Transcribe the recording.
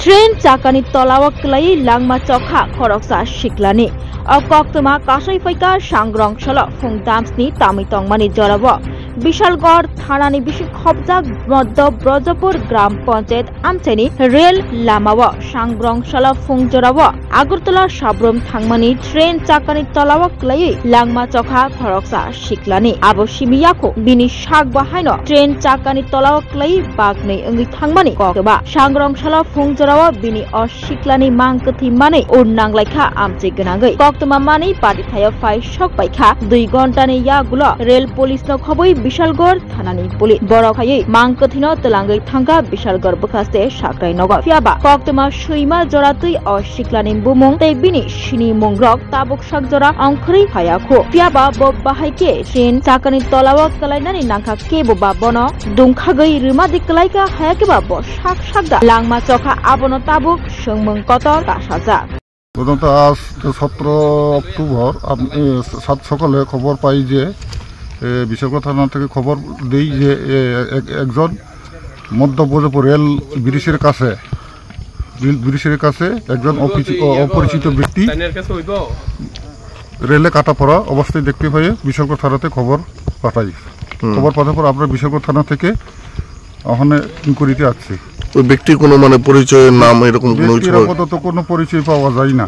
Train चाकानि तलाव क्लाई लांगमा चखा खरकसा सिक्लानि अकक्तमा कासै फैका सांग्रं सल फुंगदामसनि तामितंगमानि जराव विशालगढ़ थानानि बिसि खबजाक मध्य ब्रजपुर ग्राम पंचायत आमचेनि रेल लामाव सांग्रं सल फुंग जराव आगरतला साब्रोम थांगमानि ट्रेन चाकानि तलाव क्लाई लांगमा चखा खरकसा सिक्लानि आबो सिमियाखौ बिनि साग बाहायनो ट्रेन चाकानि तलाव क्लाई बागनै अंगि थांगमानि कक्तमा सांग्रं सल फुंग जराव बिनि असिक्लानि मांकथि मानै उरनांलायखा आमचे गनांगै कक्तमा मानै पाटिथाय फाइ शक बायखा 2 घन्टानि यागुल रेल पुलिस न खबै विशालगढ़ थानानि पुलिस बरखायै मांकथिनो तलांगै थांगा विशालगढ़ बखास्ते साक्राय नगर फियाबा कक्तमा सैमा जरातै असिक्लानि बुमुं तै बिनि सिनि मुंग्रक ताबुक साक जरा अंखरै फायाखो फियाबा ब बाहायके ट्रेन चाकानि तलाव कलायनानि नांखा के बबा बन दुंखागै रुमा दिकलायका हायाकेबा ब साक साकदा लांमा चखा आबन ताबुक सोंमों कतर कासाजा প্রথমত আজ 17 অক্টোবর সাত সকালে খবর পাই যে বিশ্বকর্মা থানা থেকে খবর দেই যে একজন মধ্য ব্রজপুর রেল ব্রিজের কাছে একজন অপরিচিত ব্যক্তি রেলে কাটা পড়া অবস্থায় দেখতে পাই বিশ্বকর্মা থানাতে খবর পাঠাই। খবর পাঠার পর আমরা বিশ্বকর্মা থানা থেকে ওখানে ইনকোয়ারিতে আসছি। ওই ব্যক্তির কোনো মানে পরিচয়ের নাম এরকম কোনো আপাতত কোনো পরিচয় পাওয়া যায় না।